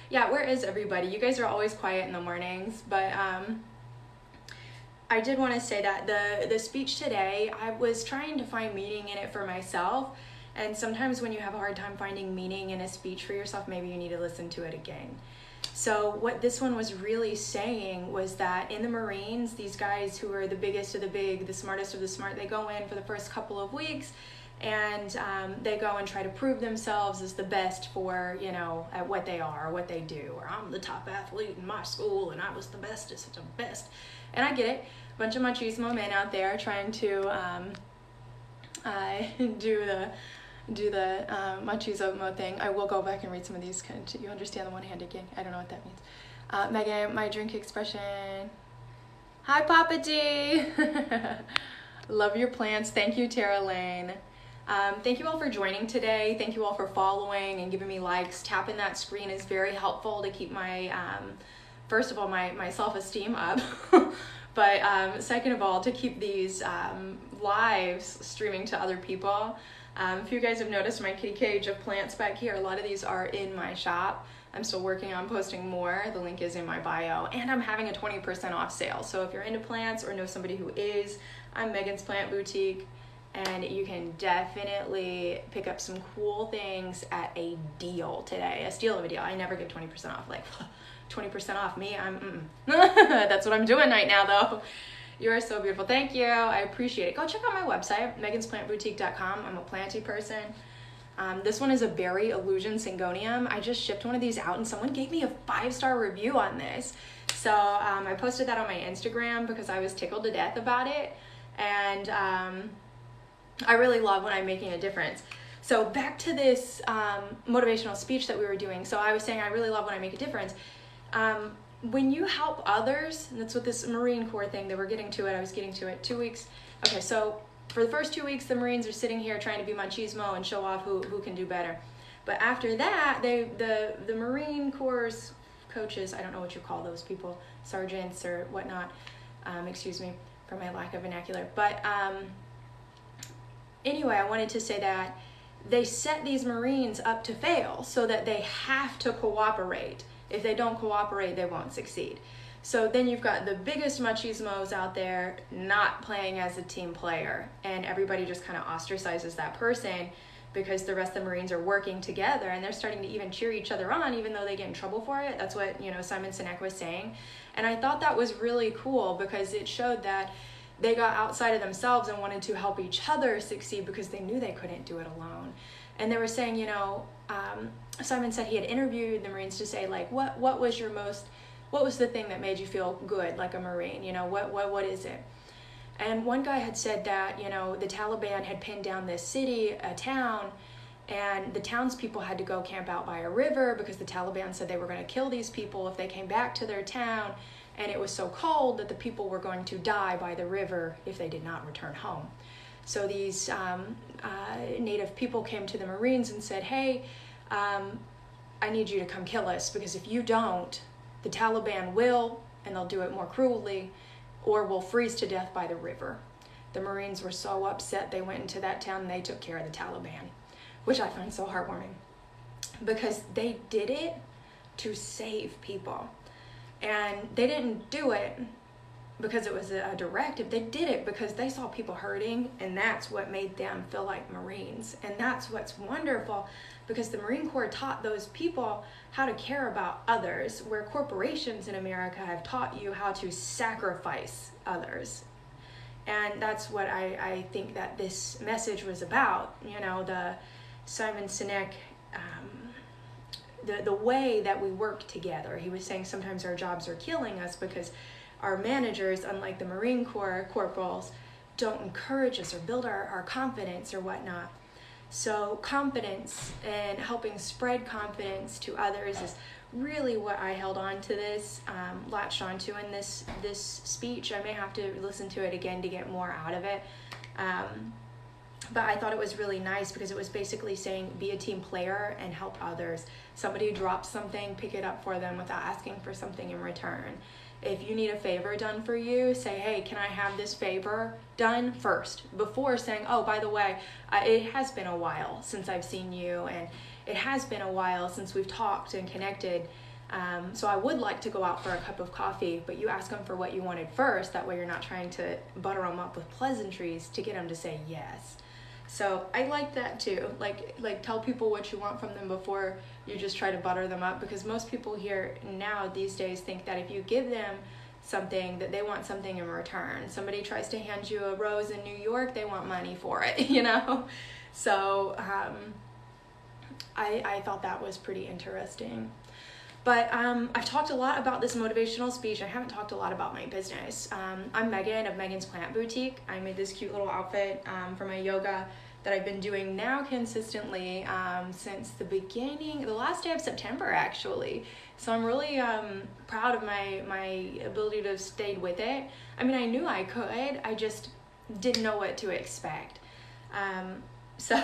[SPEAKER 5] Yeah, where is everybody? You guys are always quiet in the mornings, but I did want to say that the speech today, I was trying to find meaning in it for myself, and sometimes when you have a hard time finding meaning in a speech for yourself, maybe you need to listen to it again. So what this one was really saying was that in the Marines, these guys who are the biggest of the big, the smartest of the smart, they go in for the first couple of weeks and they go and try to prove themselves as the best for, at what they are, what they do. Or I'm the top athlete in my school and I was the bestest of the best. And I get it. A bunch of machismo men out there trying to do the machismo thing. I will go back and read some of these. You understand the one-handed gang? I don't know what that means. Megan, my drink expression. Hi, Papa D. Love your plants. Thank you, Tara Lane. Thank you all for joining today. Thank you all for following and giving me likes. Tapping that screen is very helpful to keep my, first of all, my self-esteem up. But second of all, to keep these lives streaming to other people. If you guys have noticed my kitty cage of plants back here, a lot of these are in my shop. I'm still working on posting more. The link is in my bio. And I'm having a 20% off sale. So if you're into plants or know somebody who is, I'm Megan's Plant Boutique. And you can definitely pick up some cool things at a deal today. A steal of a deal. I never give 20% off. Like, 20% off me? That's what I'm doing right now, though. You are so beautiful. Thank you. I appreciate it. Go check out my website, megansplantboutique.com. I'm a planty person. This one is a berry illusion syngonium. I just shipped one of these out and someone gave me a 5-star review on this. So I posted that on my Instagram because I was tickled to death about it. And I really love when I'm making a difference. So back to this motivational speech that we were doing. So I was saying I really love when I make a difference. When you help others, and that's what this Marine Corps thing, they were getting to it, I was getting to it, 2 weeks. Okay, so for the first 2 weeks, the Marines are sitting here trying to be machismo and show off who can do better. But after that, the Marine Corps coaches, I don't know what you call those people, sergeants or whatnot, excuse me for my lack of vernacular. But anyway, I wanted to say that they set these Marines up to fail so that they have to cooperate. If they don't cooperate, they won't succeed. So then you've got the biggest machismos out there not playing as a team player, and everybody just kind of ostracizes that person because the rest of the Marines are working together and they're starting to even cheer each other on even though they get in trouble for it. That's what, Simon Sinek was saying. And I thought that was really cool because it showed that they got outside of themselves and wanted to help each other succeed because they knew they couldn't do it alone. And they were saying, Simon said he had interviewed the Marines to say, like, what was the thing that made you feel good, like a Marine? What is it? And one guy had said that, the Taliban had pinned down this city, a town, and the townspeople had to go camp out by a river because the Taliban said they were going to kill these people if they came back to their town. And it was so cold that the people were going to die by the river if they did not return home. So these native people came to the Marines and said, hey, I need you to come kill us because if you don't, the Taliban will, and they'll do it more cruelly, or will freeze to death by the river. The Marines were so upset they went into that town and they took care of the Taliban, which I find so heartwarming because they did it to save people. And they didn't do it because it was a directive. They did it because they saw people hurting, and that's what made them feel like Marines. And that's what's wonderful, because the Marine Corps taught those people how to care about others, where corporations in America have taught you how to sacrifice others. And that's what I think that this message was about. The Simon Sinek, the way that we work together. He was saying sometimes our jobs are killing us because our managers, unlike the Marine Corps corporals, don't encourage us or build our confidence or whatnot. So confidence and helping spread confidence to others is really what I held on to this, latched onto in this speech. I may have to listen to it again to get more out of it. But I thought it was really nice because it was basically saying be a team player and help others. Somebody drops something, pick it up for them without asking for something in return. If you need a favor done for you, say, hey, can I have this favor done first before saying, oh, by the way, it has been a while since I've seen you, and it has been a while since we've talked and connected. So I would like to go out for a cup of coffee, but you ask them for what you wanted first. That way you're not trying to butter them up with pleasantries to get them to say yes. So I like that too. Like tell people what you want from them before you just try to butter them up, because most people here now these days think that if you give them something that they want something in return. Somebody tries to hand you a rose in New York, they want money for it, So I thought that was pretty interesting. But I've talked a lot about this motivational speech. I haven't talked a lot about my business. I'm Megan of Megan's Plant Boutique. I made this cute little outfit for my yoga that I've been doing now consistently since the last day of September, actually. So I'm really proud of my ability to stay with it. I mean, I knew I could. I just didn't know what to expect. So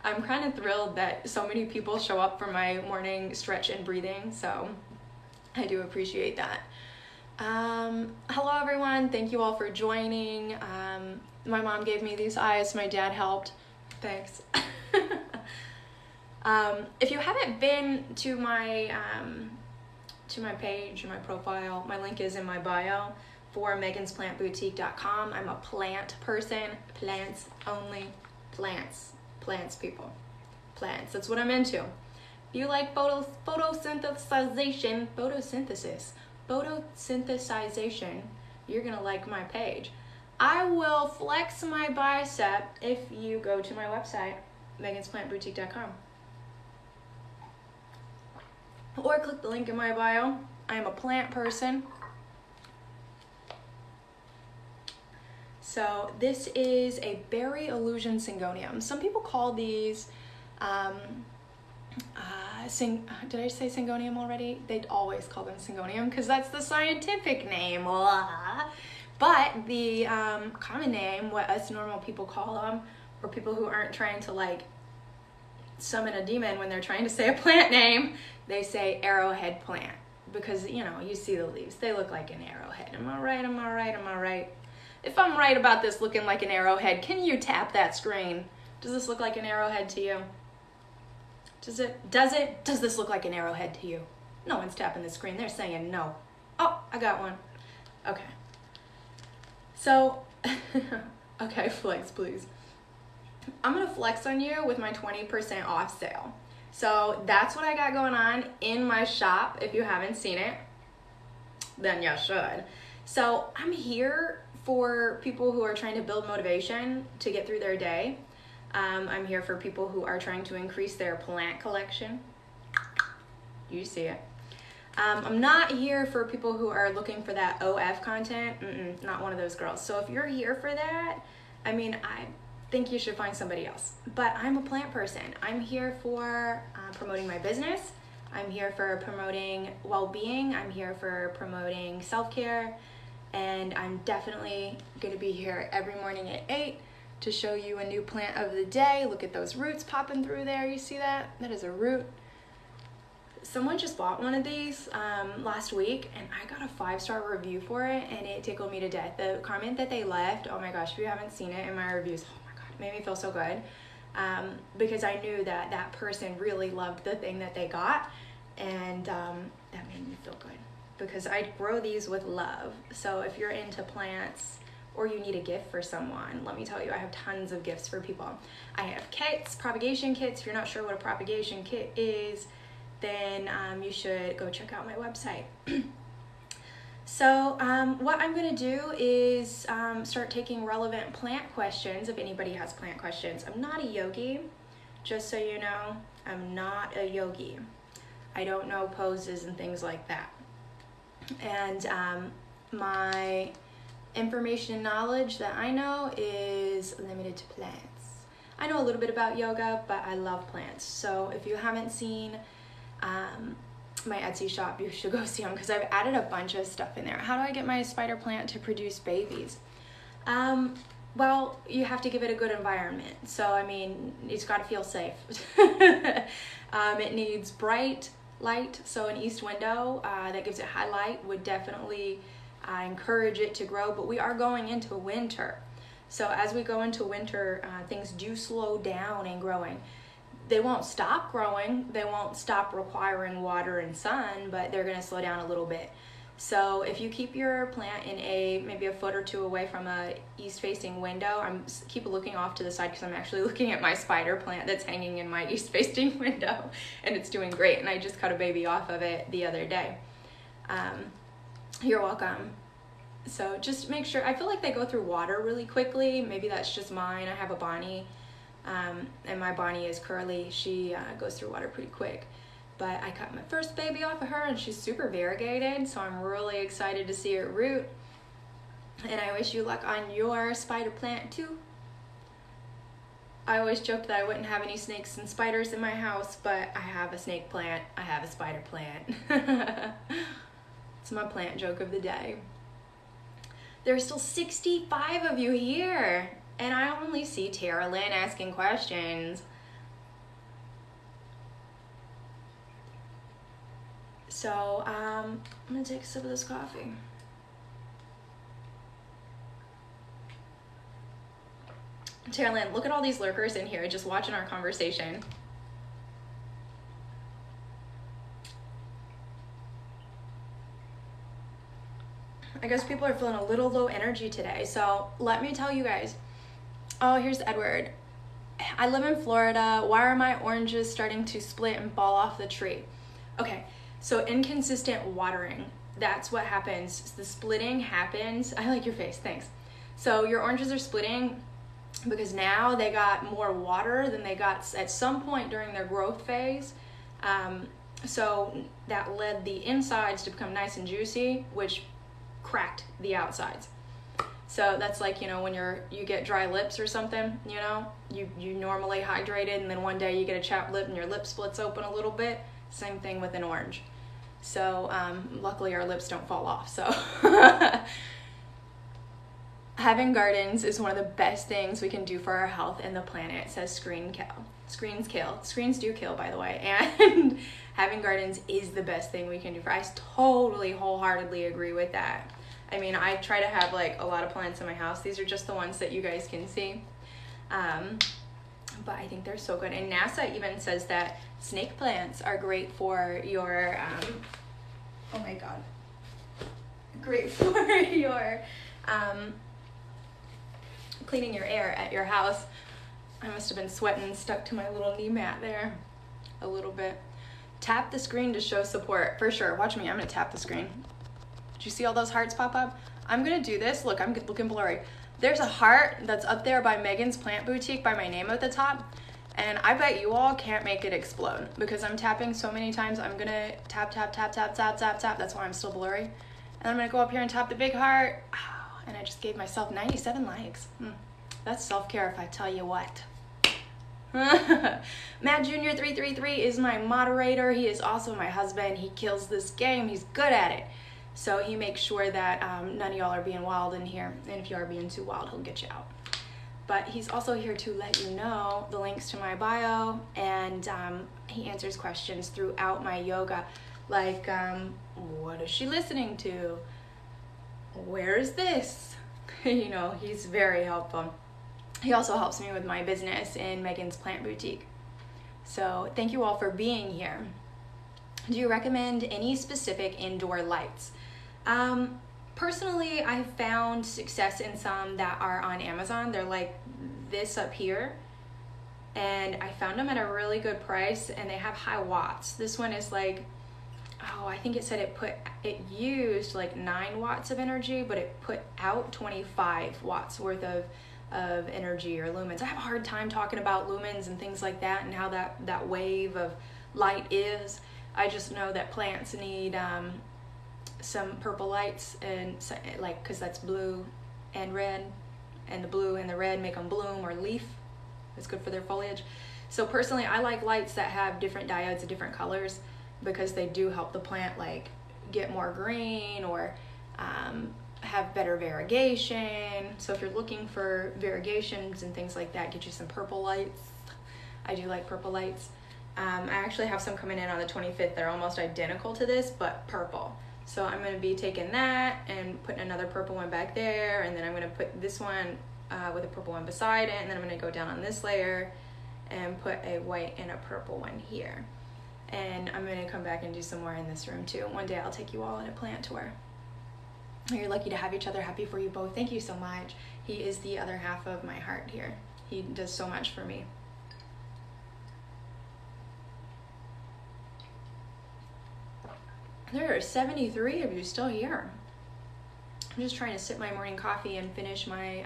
[SPEAKER 5] I'm kind of thrilled that so many people show up for my morning stretch and breathing. So I do appreciate that. Hello, everyone. Thank you all for joining. My mom gave me these eyes. My dad helped. Thanks. If you haven't been to my page, my profile, my link is in my bio for megansplantboutique.com. I'm a plant person, plants only, plants people, plants. That's what I'm into. If you like photosynthesization, you're gonna like my page. I will flex my bicep if you go to my website, megansplantboutique.com. Or click the link in my bio. I am a plant person. So this is a berry illusion syngonium. Some people call these, did I say syngonium already? They always call them syngonium because that's the scientific name. But the common name, what us normal people call them, or people who aren't trying to like summon a demon when they're trying to say a plant name, they say arrowhead plant. Because, you know, you see the leaves. They look like an arrowhead. Am I right? Am I right? Am I right? If I'm right about this looking like an arrowhead, can you tap that screen? Does this look like an arrowhead to you? Does it? Does this look like an arrowhead to you? No one's tapping the screen. They're saying no. Oh, I got one. Okay. So, okay, flex, please. I'm going to flex on you with my 20% off sale. So that's what I got going on in my shop. If you haven't seen it, then you should. So I'm here for people who are trying to build motivation to get through their day. I'm here for people who are trying to increase their plant collection. You see it. I'm not here for people who are looking for that OF content. Not one of those girls. So if you're here for that, I mean, I think you should find somebody else. But I'm a plant person. I'm here for promoting my business. I'm here for promoting well-being. I'm here for promoting self-care. And I'm definitely going to be here every morning at 8 to show you a new plant of the day. Look at those roots popping through there. You see that? That is a root. Someone just bought one of these last week, and I got a 5-star review for it, and it tickled me to death. The comment that they left, oh my gosh, if you haven't seen it in my reviews, oh my god, it made me feel so good. Because I knew that that person really loved the thing that they got, and that made me feel good. Because I grow these with love. So if you're into plants, or you need a gift for someone, let me tell you, I have tons of gifts for people. I have kits, propagation kits. If you're not sure what a propagation kit is, then you should go check out my website. So what I'm gonna do is start taking relevant plant questions if anybody has plant questions. I'm not a yogi, just so you know, I'm not a yogi. I don't know poses and things like that. And my information and knowledge that I know is limited to plants. I know a little bit about yoga, but I love plants. So if you haven't seen my Etsy shop, you should go see them because I've added a bunch of stuff in there. How do I get my spider plant to produce babies? Well, you have to give it a good environment. So, I mean, it's got to feel safe. It needs bright light, so an east window that gives it high light would definitely encourage it to grow, but we are going into winter. So as we go into winter, things do slow down in growing. They won't stop growing, they won't stop requiring water and sun, but they're gonna slow down a little bit. So if you keep your plant in maybe a foot or two away from a east-facing window, I'm keep looking off to the side because I'm actually looking at my spider plant that's hanging in my east-facing window, and it's doing great, and I just cut a baby off of it the other day. You're welcome. So just make sure, I feel like they go through water really quickly. Maybe that's just mine. I have a Bonnie, and my Bonnie is curly. She goes through water pretty quick. But I cut my first baby off of her, and she's super variegated, so I'm really excited to see her root. And I wish you luck on your spider plant too. I always joked that I wouldn't have any snakes and spiders in my house, but I have a snake plant, I have a spider plant. It's my plant joke of the day. There's still 65 of you here, and I only see Tara Lynn asking questions. So I'm gonna take a sip of this coffee. Tara Lynn, look at all these lurkers in here just watching our conversation. I guess people are feeling a little low energy today. So let me tell you guys. Oh, here's Edward. I live in Florida. Why are my oranges starting to split and fall off the tree? Okay, so inconsistent watering. That's what happens. The splitting happens. I like your face, thanks. So your oranges are splitting because now they got more water than they got at some point during their growth phase. So that led the insides to become nice and juicy, which cracked the outsides. So that's like, when you get dry lips or something, you normally hydrated and then one day you get a chapped lip and your lip splits open a little bit. Same thing with an orange. So luckily our lips don't fall off. So having gardens is one of the best things we can do for our health and the planet. It says screens kill. Screens do kill, by the way. And having gardens is the best thing we can do I totally wholeheartedly agree with that. I mean, I try to have like a lot of plants in my house. These are just the ones that you guys can see. But I think they're so good. And NASA even says that snake plants are great for your, oh my God, great for your, cleaning your air at your house. I must have been sweating stuck to my little knee mat there a little bit. Tap the screen to show support, for sure. Watch me, I'm gonna tap the screen. Did you see all those hearts pop up? I'm gonna do this. Look, I'm looking blurry. There's a heart that's up there by Megan's Plant Boutique by my name at the top. And I bet you all can't make it explode because I'm tapping so many times. I'm gonna tap, tap, tap, tap, tap, tap, tap. That's why I'm still blurry. And I'm gonna go up here and tap the big heart. Oh, and I just gave myself 97 likes. That's self-care if I tell you what. Matt Jr. 333 is my moderator. He is also my husband. He kills this game. He's good at it. So he makes sure that none of y'all are being wild in here. And if you are being too wild, he'll get you out. But he's also here to let you know the links to my bio. And he answers questions throughout my yoga. Like, what is she listening to? Where is this? He's very helpful. He also helps me with my business in Megan's Plant Boutique. So thank you all for being here. Do you recommend any specific indoor lights? Personally, I've found success in some that are on Amazon. They're like this up here. And I found them at a really good price and they have high watts. This one is like, I think it said it used like 9 watts of energy, but it put out 25 watts worth of energy or lumens. I have a hard time talking about lumens and things like that and how that wave of light is. I just know that plants need some purple lights and like, cause that's blue and red, and the blue and the red make them bloom or leaf. It's good for their foliage. So personally, I like lights that have different diodes of different colors because they do help the plant like get more green or have better variegation. So if you're looking for variegations and things like that, get you some purple lights. I do like purple lights. I actually have some coming in on the 25th. They're almost identical to this, but purple. So I'm going to be taking that and putting another purple one back there. And then I'm going to put this one with a purple one beside it. And then I'm going to go down on this layer and put a white and a purple one here. And I'm going to come back and do some more in this room too. One day I'll take you all on a plant tour. You're lucky to have each other. Happy for you both. Thank you so much. He is the other half of my heart here. He does so much for me. There are 73 of you still here. I'm just trying to sip my morning coffee and finish my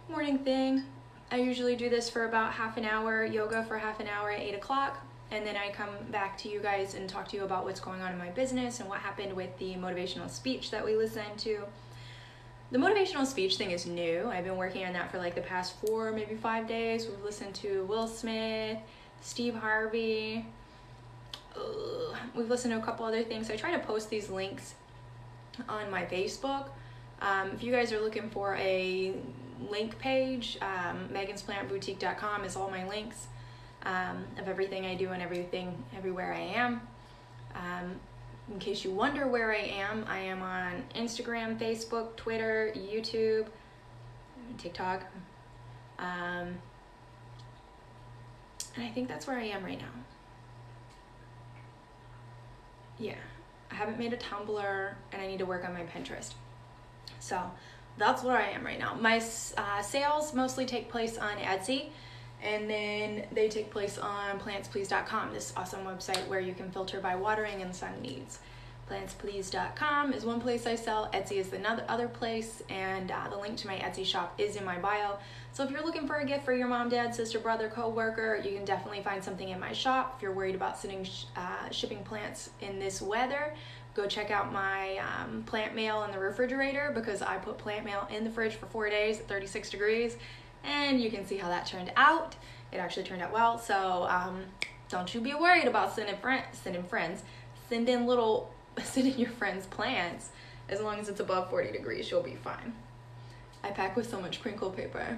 [SPEAKER 5] morning thing. I usually do this for about half an hour, yoga for half an hour at 8 o'clock. And then I come back to you guys and talk to you about what's going on in my business and what happened with the motivational speech that we listened to. The motivational speech thing is new. I've been working on that for like the past 4, maybe 5 days. We've listened to Will Smith, Steve Harvey. We've listened to a couple other things. I try to post these links on my Facebook. If you guys are looking for a link page, megansplantboutique.com is all my links of everything I do and everywhere I am. In case you wonder where I am on Instagram, Facebook, Twitter, YouTube, TikTok. And I think that's where I am right now. Yeah. I haven't made a Tumblr, and I need to work on my Pinterest. So that's where I am right now. My sales mostly take place on Etsy, and then they take place on plantsplease.com, this awesome website where you can filter by watering and sun needs. Plantsplease.com is one place I sell. Etsy is the other place, and the link to my Etsy shop is in my bio. So if you're looking for a gift for your mom, dad, sister, brother, co-worker, you can definitely find something in my shop. If you're worried about shipping plants in this weather, go check out my plant mail in the refrigerator, because I put plant mail in the fridge for 4 days at 36 degrees, and you can see how that turned out. It actually turned out well. So don't you be worried about sending your friends plants. As long as it's above 40 degrees, you'll be fine. I pack with so much crinkle paper.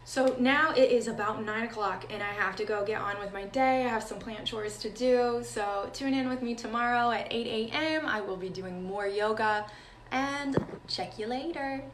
[SPEAKER 5] So now it is about 9 o'clock, and I have to go get on with my day. I have some plant chores to do. So tune in with me tomorrow at 8 a.m. I will be doing more yoga, and check you later.